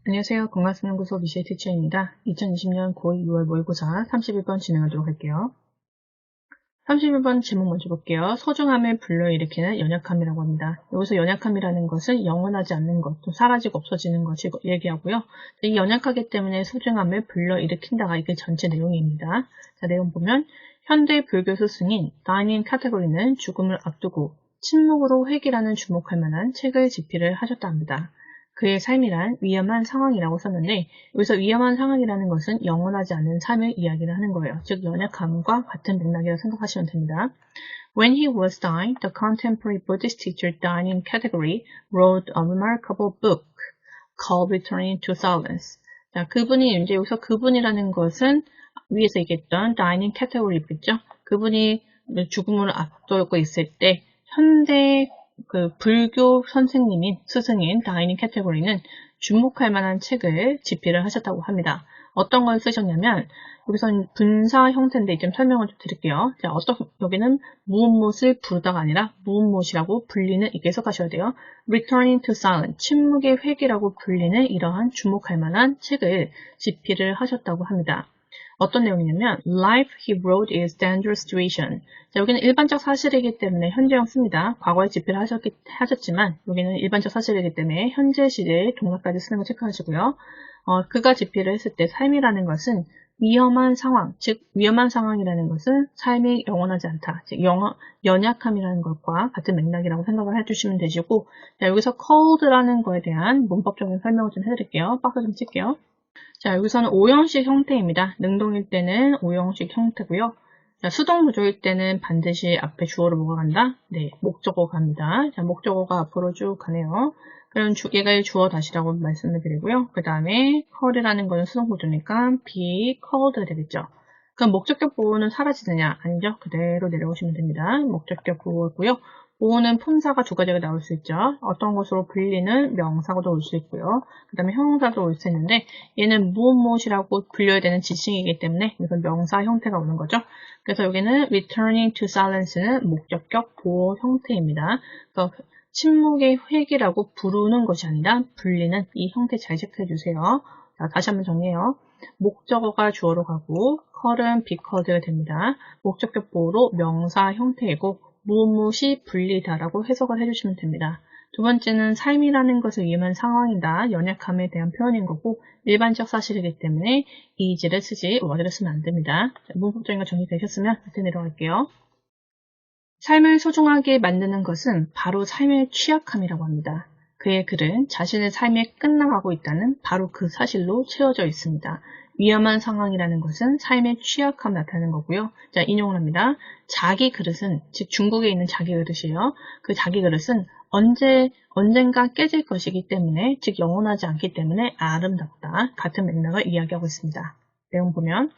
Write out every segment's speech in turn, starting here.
안녕하세요. 건강생연구소 미셸 티처입니다. 2020년 고2 6월 모의고사 31번 진행하도록 할게요. 31번 제목 먼저 볼게요. 소중함을 불러일으키는 연약함이라고 합니다. 여기서 연약함이라는 것은 영원하지 않는 것, 또 사라지고 없어지는 것을 얘기하고요. 이 연약하기 때문에 소중함을 불러일으킨다가 이게 전체 내용입니다. 자, 내용 보면 현대 불교 스승인 다이닝 카테고리는 죽음을 앞두고 침묵으로 회귀라는 주목할 만한 책을 집필을 하셨다 합니다. 그의 삶이란 위험한 상황이라고 썼는데 여기서 위험한 상황이라는 것은 영원하지 않는 삶을 이야기를 하는 거예요. 즉 연약함과 같은 맥락이라고 생각하시면 됩니다. When he was dying, the contemporary Buddhist teacher Dainin Category wrote a remarkable book called Returning to Silence. 자, 그분이 이제 여기서 그분이라는 것은 위에서 얘기했던 Dainin Category겠죠. 그분이 죽음을 앞두고 있을 때 현대 불교 선생님인 스승인 다이닝 캐테고리는 주목할 만한 책을 집필을 하셨다고 합니다. 어떤 걸 쓰셨냐면 여기서는 분사 형태인데 좀 설명을 좀 드릴게요. 자, 여기는 무엇을 부르다가 아니라 무엇이라고 불리는 이렇게 해석하셔야 돼요. Returning to Silence, 침묵의 회귀라고 불리는 이러한 주목할 만한 책을 집필을 하셨다고 합니다. 어떤 내용이냐면 Life he wrote is dangerous situation. 자, 여기는 일반적 사실이기 때문에 현재형 씁니다. 과거에 집필을 하셨지만 여기는 일반적 사실이기 때문에 현재 시제에 동사까지 쓰는 거 체크하시고요. 그가 집필을 했을 때 삶이라는 것은 위험한 상황, 즉 위험한 상황이라는 것은 삶이 영원하지 않다. 즉 연약함이라는 것과 같은 맥락이라고 생각을 해주시면 되시고 자, 여기서 cold라는 거에 대한 문법적인 설명을 좀 해드릴게요. 박스 좀 칠게요. 자, 여기서는 5형식 형태입니다. 능동일 때는 5형식 형태고요. 자, 수동 구조일 때는 반드시 앞에 주어로 뭐가 간다? 네, 목적어가 갑니다. 자, 목적어가 앞으로 쭉 가네요. 그럼 얘가 주어 다시라고 말씀을 드리고요. 그 다음에 call이라는 거는 수동 구조니까 be called 되겠죠. 그럼 목적격 보호는 사라지느냐? 아니죠. 그대로 내려오시면 됩니다. 목적격 보호고요. 보호는 품사가 두 가지가 나올 수 있죠. 어떤 것으로 불리는 명사가도 올 수 있고요. 그 다음에 형용사도 올 수 있는데 얘는 무엇이라고 불려야 되는 지칭이기 때문에 이건 명사 형태가 오는 거죠. 그래서 여기는 returning to silence는 목적격 보호 형태입니다. 그래서 침묵의 회귀라고 부르는 것이 아니라 불리는 이 형태 잘 체크해 주세요. 자, 다시 한번 정리해요. 목적어가 주어로 가고 call은 because가 됩니다. 목적격 보호로 명사 형태이고 무엇이 불리다라고 해석을 해주시면 됩니다. 두 번째는 삶이라는 것은 위험한 상황이다. 연약함에 대한 표현인 거고 일반적 사실이기 때문에 is를 쓰지 was를 쓰면 안 됩니다. 자, 문법적인 거 정리되셨으면 밑에 내려갈게요. 삶을 소중하게 만드는 것은 바로 삶의 취약함이라고 합니다. 그의 글은 자신의 삶이 끝나가고 있다는 바로 그 사실로 채워져 있습니다. 위험한 상황이라는 것은 삶의 취약함 나타내는 거고요. 자, 인용을 합니다. 자기 그릇은, 즉 중국에 있는 자기 그릇이에요. 그 자기 그릇은 언젠가 깨질 것이기 때문에, 즉 영원하지 않기 때문에 아름답다. 같은 맥락을 이야기하고 있습니다. 내용 보면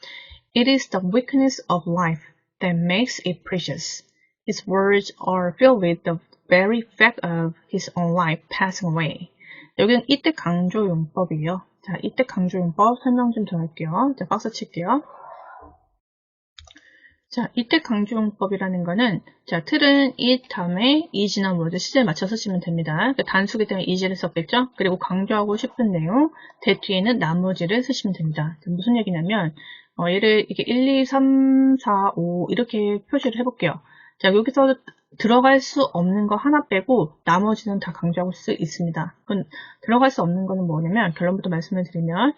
It is the weakness of life that makes it precious. His words are filled with the very fact of his own life passing away. 여기는 이때 강조 용법이에요. 자, 이때 강조 용법 설명 좀 더 할게요. 자, 박스 칠게요. 자, 이때 강조 용법이라는 거는 자, 틀은 it 다음에 is나 word 시제에 맞춰 쓰시면 됩니다. 단수기 때문에 is를 썼겠죠? 그리고 강조하고 싶은 내용, that 뒤에는 나머지를 쓰시면 됩니다. 자, 무슨 얘기냐면 얘를 이렇게 1, 2, 3, 4, 5 이렇게 표시를 해볼게요. 자, 여기서 들어갈 수 없는 거 하나 빼고 나머지는 다 강조할 수 있습니다. 그건 들어갈 수 없는 거는 뭐냐면 결론부터 말씀을 드리면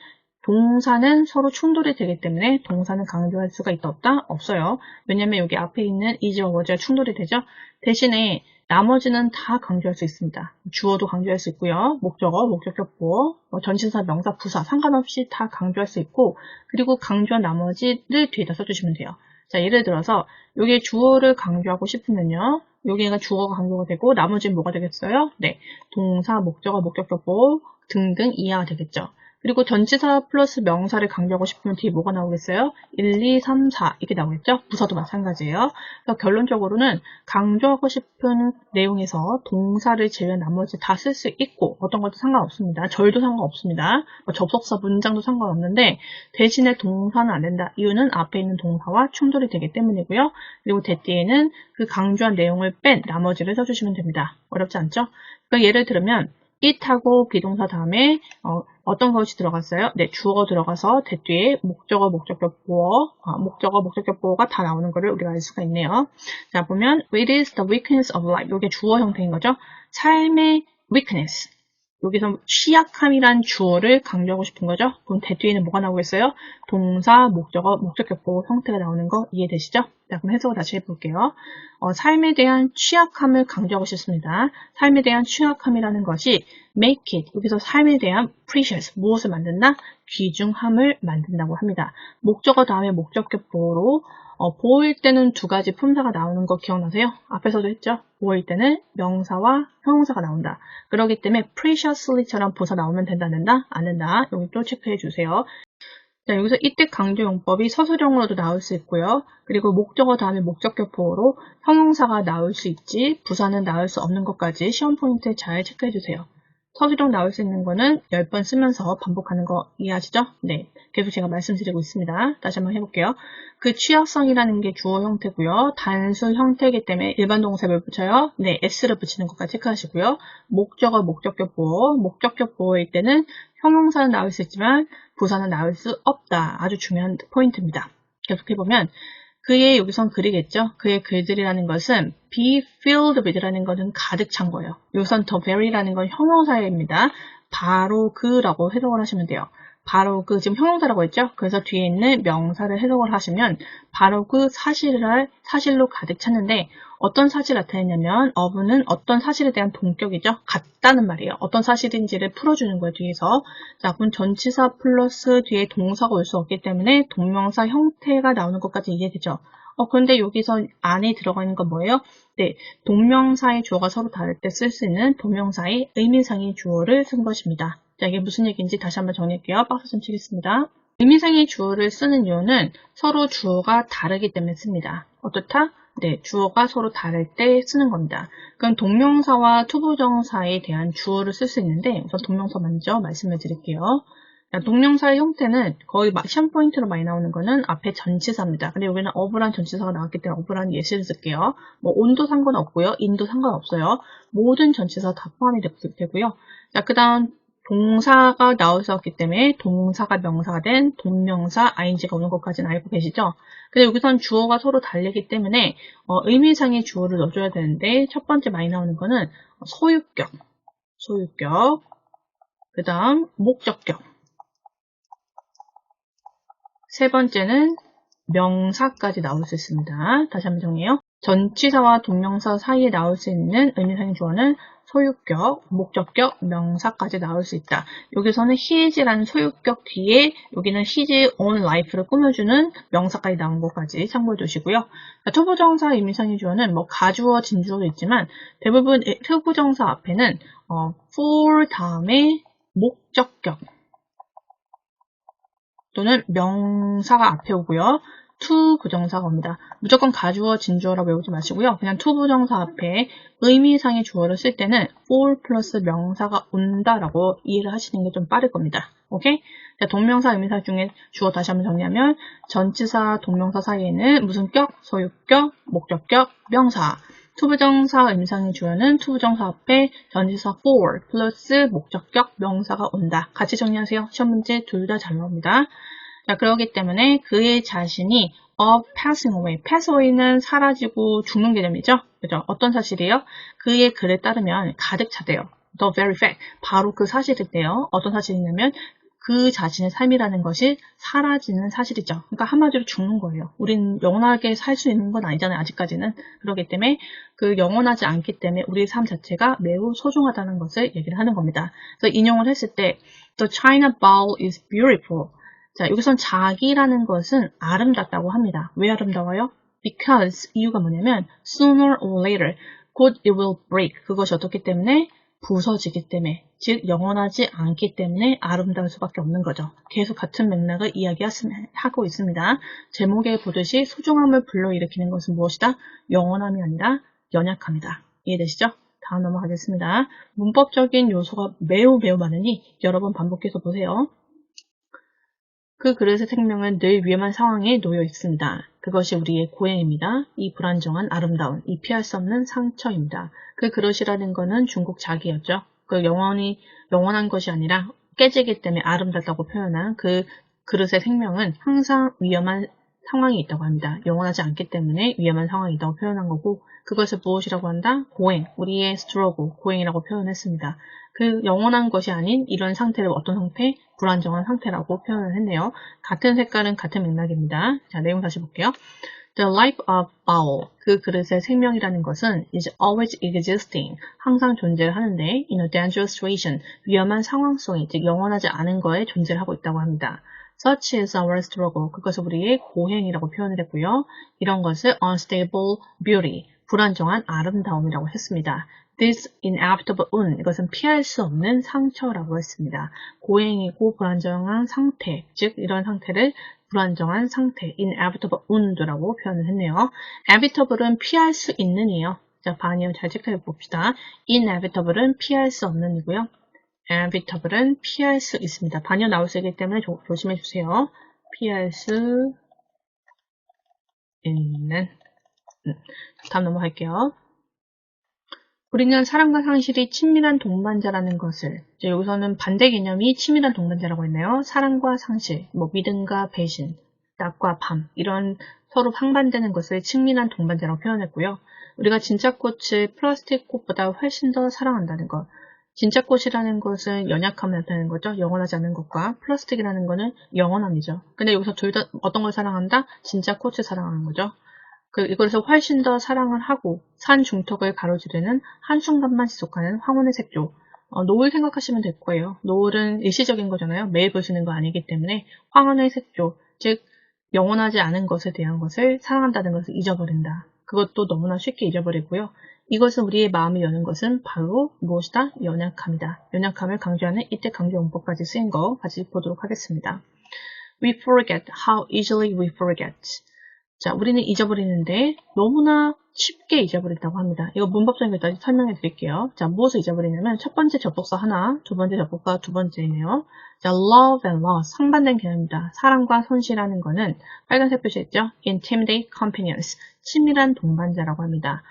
동사는 서로 충돌이 되기 때문에 동사는 강조할 수가 있다 없다? 없어요. 왜냐면 여기 앞에 있는 is와 was가 충돌이 되죠. 대신에 나머지는 다 강조할 수 있습니다. 주어도 강조할 수 있고요. 목적어, 목적격 보어, 전치사, 명사, 부사 상관없이 다 강조할 수 있고 그리고 강조한 나머지를 뒤에다 써주시면 돼요. 자, 예를 들어서 여기에 주어를 강조하고 싶으면요. 여기가 주어가 강조가 되고 나머지는 뭐가 되겠어요? 네, 동사, 목적어, 목적격 보어 등등 이하가 되겠죠. 그리고 전치사 플러스 명사를 강조하고 싶으면 뒤에 뭐가 나오겠어요? 1, 2, 3, 4 이렇게 나오겠죠? 부사도 마찬가지예요. 그래서 결론적으로는 강조하고 싶은 내용에서 동사를 제외한 나머지 다 쓸 수 있고 어떤 것도 상관없습니다. 절도 상관없습니다. 접속사 문장도 상관없는데 대신에 동사는 안 된다. 이유는 앞에 있는 동사와 충돌이 되기 때문이고요. 그리고 대뒤에는 그 강조한 내용을 뺀 나머지를 써주시면 됩니다. 어렵지 않죠? 그러니까 예를 들면 it하고 비동사 다음에 어떤 것이 들어갔어요? 네, 주어가 들어가서 대 뒤에 목적어, 목적격 보어, 목적어, 목적격 보어가 다 나오는 것을 우리가 알 수가 있네요. 자, 보면 It is the weakness of life. 이게 주어 형태인 거죠. 삶의 weakness. 여기서 취약함이란 주어를 강조하고 싶은 거죠. 그럼 대 뒤에는 뭐가 나오겠어요? 동사, 목적어, 목적격 보어 형태가 나오는 거 이해되시죠? 자, 그럼 해석을 다시 해볼게요. 삶에 대한 취약함을 강조하고 싶습니다. 삶에 대한 취약함이라는 것이 make it, 여기서 삶에 대한 precious, 무엇을 만든다? 귀중함을 만든다고 합니다. 목적어 다음에 목적격 보어로 보호일 때는 두 가지 품사가 나오는 거 기억나세요? 앞에서도 했죠? 보호일 때는 명사와 형용사가 나온다. 그렇기 때문에 preciously처럼 부사 나오면 된다, 안 된다? 안 된다. 여기 또 체크해 주세요. 자, 여기서 이때 강조 용법이 서술형으로도 나올 수 있고요. 그리고 목적어 다음에 목적격 보호로 형용사가 나올 수 있지, 부사는 나올 수 없는 것까지 시험 포인트 잘 체크해 주세요. 서술형 나올 수 있는 거는 10번 쓰면서 반복하는 거 이해하시죠? 네. 계속 제가 말씀드리고 있습니다. 다시 한번 해볼게요. 그 취약성이라는 게 주어 형태고요. 단수 형태이기 때문에 일반 동사에 뭘 붙여요? 네, s를 붙이는 것까지 체크하시고요. 목적어, 목적격 보호. 목적격 보호일 때는 형용사는 나올 수 있지만 부사는 나올 수 없다. 아주 중요한 포인트입니다. 계속해보면 그의 여기선 글이겠죠. 그의 글들이라는 것은 be filled with라는 것은 가득 찬 거예요. 여기선 the very라는 건 형용사입니다. 바로 그라고 해석을 하시면 돼요. 바로 그 지금 형용사라고 했죠. 그래서 뒤에 있는 명사를 해석을 하시면 바로 그 사실로 가득 찼는데 어떤 사실을 나타내냐면 of는 어떤 사실에 대한 동격이죠. 같다는 말이에요. 어떤 사실인지를 풀어주는 거예요. 뒤에서. 자, 그럼 전치사 플러스 뒤에 동사가 올 수 없기 때문에 동명사 형태가 나오는 것까지 이해되죠. 그런데 여기서 안에 들어가 있는 건 뭐예요? 네, 동명사의 주어가 서로 다를 때 쓸 수 있는 동명사의 의미상의 주어를 쓴 것입니다. 자, 이게 무슨 얘기인지 다시 한번 정리할게요. 박수 좀 치겠습니다. 의미상의 주어를 쓰는 이유는 서로 주어가 다르기 때문에 씁니다. 어떻다? 네, 주어가 서로 다를 때 쓰는 겁니다. 그럼 동명사와 투부정사에 대한 주어를 쓸 수 있는데 우선 동명사 먼저 말씀을 드릴게요. 동명사의 형태는 거의 시험 포인트로 많이 나오는 거는 앞에 전치사입니다. 근데 여기는 of란 전치사가 나왔기 때문에 of란 예시를 쓸게요. 뭐 on도 상관없고요. in도 상관없어요. 모든 전치사 다 포함이 되고요. 자, 그 다음 동사가 나올 수 없기 때문에 동사가 명사가 된 동명사 ing가 오는 것까지는 알고 계시죠? 근데 여기선 주어가 서로 다르기 때문에 의미상의 주어를 넣어줘야 되는데 첫 번째 많이 나오는 거는 소유격, 그 다음 목적격, 세 번째는 명사까지 나올 수 있습니다. 다시 한번 정리해요. 전치사와 동명사 사이에 나올 수 있는 의미상의 주어는 소유격, 목적격, 명사까지 나올 수 있다. 여기서는 his라는 소유격 뒤에 여기는 his own life를 꾸며주는 명사까지 나온 것까지 참고해 두시고요. 투부정사 의미상의 주어는 뭐 가주어, 진주어도 있지만 대부분 투부정사 앞에는 for 다음에 목적격 또는 명사가 앞에 오고요. to 부정사가 옵니다. 무조건 가주어, 진주어라고 외우지 마시고요. 그냥 to 부정사 앞에 의미상의 주어를 쓸 때는 for 플러스 명사가 온다라고 이해를 하시는 게 좀 빠를 겁니다. 오케이? 자, 동명사, 의미사 중에 주어 다시 한번 정리하면 전치사, 동명사 사이에는 무슨 격? 소유격, 목적격, 명사. 투부정사 의미상의 주어는 투부정사 앞에 전치사 for 플러스 목적격 명사가 온다. 같이 정리하세요. 시험 문제 둘 다 잘 나옵니다. 자, 그렇기 때문에 그의 자신이 of passing away. pass away는 사라지고 죽는 개념이죠. 그죠? 어떤 사실이에요? 그의 글에 따르면 가득 차대요. The very fact. 바로 그 사실인데요. 어떤 사실이냐면 그 자신의 삶이라는 것이 사라지는 사실이죠. 그러니까 한마디로 죽는 거예요. 우린 영원하게 살 수 있는 건 아니잖아요. 아직까지는. 그렇기 때문에 그 영원하지 않기 때문에 우리의 삶 자체가 매우 소중하다는 것을 얘기를 하는 겁니다. 그래서 인용을 했을 때 The China Bowl is beautiful. 자, 여기선 자기라는 것은 아름답다고 합니다. 왜 아름다워요? Because 이유가 뭐냐면 sooner or later 곧 it will break. 그것이 어떻기 때문에? 부서지기 때문에, 즉 영원하지 않기 때문에 아름다울 수밖에 없는 거죠. 계속 같은 맥락을 이야기하고 있습니다. 제목에 보듯이 소중함을 불러일으키는 것은 무엇이다? 영원함이 아니라 연약함이다. 이해되시죠? 다음 넘어가겠습니다. 문법적인 요소가 매우 많으니 여러 번 반복해서 보세요. 그 그릇의 생명은 늘 위험한 상황에 놓여 있습니다. 그것이 우리의 고행입니다. 이 불안정한 아름다운, 이 피할 수 없는 상처입니다. 그 그릇이라는 것은 중국 자기였죠. 그 영원한 것이 아니라 깨지기 때문에 아름답다고 표현한 그 그릇의 생명은 항상 위험한 상황이 있다고 합니다. 영원하지 않기 때문에 위험한 상황이 있다고 표현한 거고 그것을 무엇이라고 한다? 고행, 우리의 struggle, 고행이라고 표현했습니다. 그 영원한 것이 아닌 이런 상태를 어떤 상태? 불안정한 상태라고 표현을 했네요. 같은 색깔은 같은 맥락입니다. 자, 내용 다시 볼게요. The life of bowl, 그 그릇의 생명이라는 것은 is always existing, 항상 존재를 하는데 in a dangerous situation, 위험한 상황 속에, 즉 영원하지 않은 거에 존재를 하고 있다고 합니다. Such is our struggle, 그것을 우리의 고행이라고 표현을 했고요. 이런 것을 unstable beauty, 불안정한 아름다움이라고 했습니다. This inevitable wound, 이것은 피할 수 없는 상처라고 했습니다. 고행이고 불안정한 상태, 즉 이런 상태를 불안정한 상태, inevitable wound라고 표현을 했네요. inevitable은 피할 수 있는 이요. 자, 반이요. 잘 체크해 봅시다. inevitable은 피할 수 없는 이고요. inevitable은 피할 수 있습니다. 반이요 나올 수 있기 때문에 조심해 주세요. 피할 수 있는. 다음 넘어갈게요. 우리는 사랑과 상실이 친밀한 동반자라는 것을, 여기서는 반대 개념이 친밀한 동반자라고 했네요. 사랑과 상실, 믿음과 배신, 낮과 밤, 이런 서로 상반되는 것을 친밀한 동반자라고 표현했고요. 우리가 진짜 꽃을 플라스틱 꽃보다 훨씬 더 사랑한다는 것. 진짜 꽃이라는 것은 연약함을 나타내는 거죠. 영원하지 않은 것과 플라스틱이라는 것은 영원함이죠. 근데 여기서 둘 다 어떤 걸 사랑한다? 진짜 꽃을 사랑하는 거죠. 이것을 훨씬 더 사랑을 하고 산 중턱을 가로지르는 한순간만 지속하는 황혼의 색조. 노을 생각하시면 될 거예요. 노을은 일시적인 거잖아요. 매일 보시는 거 아니기 때문에 황혼의 색조, 즉 영원하지 않은 것에 대한 것을 사랑한다는 것을 잊어버린다. 그것도 너무나 쉽게 잊어버리고요. 이것은 우리의 마음을 여는 것은 바로 무엇이다? 연약함이다. 연약함을 강조하는 이때 강조 용법까지 쓰인 거 같이 보도록 하겠습니다. We forget how easily we forget. 자, 우리는 잊어버리는데 너무나 쉽게 잊어버린다고 합니다. 이거 문법적인 것까지 설명해 드릴게요. 자, 무엇을 잊어버리냐면 첫 번째 접속사 하나, 두 번째 접속사 두 번째이네요. 자, love and loss, 상반된 개념입니다. 사랑과 손실하는 거는 빨간색 표시했죠? intimate companions, 친밀한 동반자라고 합니다.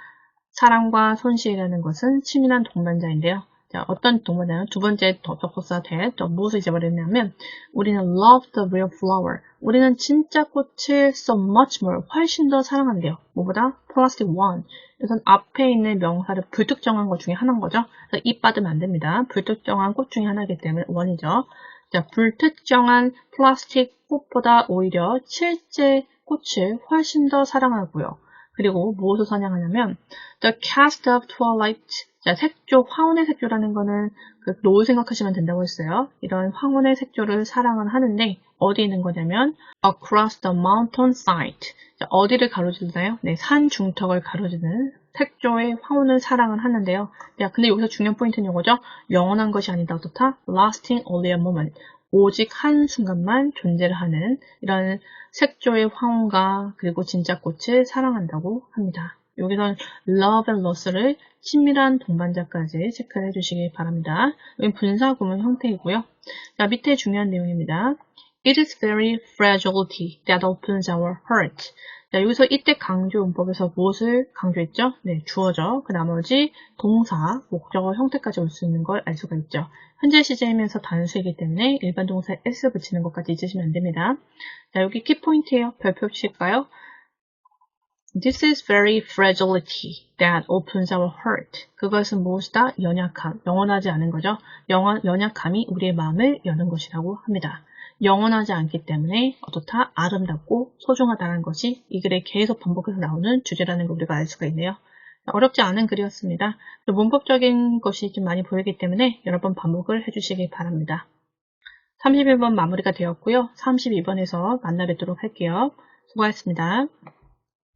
사랑과 손실이라는 것은 친밀한 동반자인데요. 자, 어떤 동반자는 두 번째 접속사 that, 무엇을 잊어버렸냐면 우리는 love the real flower. 우리는 진짜 꽃을 so much more, 훨씬 더 사랑한대요. 뭐보다? plastic one. 이것은 앞에 있는 명사를 불특정한 것 중에 하나인 거죠. 그래서 입 받으면 안 됩니다. 불특정한 꽃 중에 하나이기 때문에 원이죠. 자, 불특정한 플라스틱 꽃보다 오히려 실제 꽃을 훨씬 더 사랑하고요. 그리고 무엇을 사냥하냐면 The cast of twilight. 자, 색조, 황혼의 색조라는 거는 노을 생각하시면 된다고 했어요. 이런 황혼의 색조를 사랑은 하는데 어디 있는 거냐면 across the mountain side. 자, 어디를 가로지르나요? 네, 산 중턱을 가로지르는 색조의 황혼을 사랑은 하는데요. 야, 근데 여기서 중요한 포인트는 이거죠. 영원한 것이 아니다. 어떻다? lasting only a moment. 오직 한 순간만 존재를 하는 이런 색조의 황혼과 그리고 진짜 꽃을 사랑한다고 합니다. 여기서 love and loss를 친밀한 동반자까지 체크를 해주시기 바랍니다. 여기 분사구문 형태이고요. 자, 밑에 중요한 내용입니다. It is very fragility that opens our heart. 자, 여기서 이때 강조 문법에서 무엇을 강조했죠? 네, 주어죠. 그 나머지 동사, 목적어 형태까지 올 수 있는 걸 알 수가 있죠. 현재 시제이면서 단수이기 때문에 일반 동사에 s 붙이는 것까지 잊으시면 안 됩니다. 자, 여기 키포인트예요. 별표 칠까요? This is very fragility that opens our heart. 그것은 무엇이다? 연약함, 영원하지 않은 거죠. 연약함이 우리의 마음을 여는 것이라고 합니다. 영원하지 않기 때문에 어떻다? 아름답고 소중하다는 것이 이 글에 계속 반복해서 나오는 주제라는 걸 우리가 알 수가 있네요. 어렵지 않은 글이었습니다. 문법적인 것이 좀 많이 보이기 때문에 여러 번 반복을 해주시기 바랍니다. 31번 마무리가 되었고요. 32번에서 만나 뵙도록 할게요. 수고하셨습니다.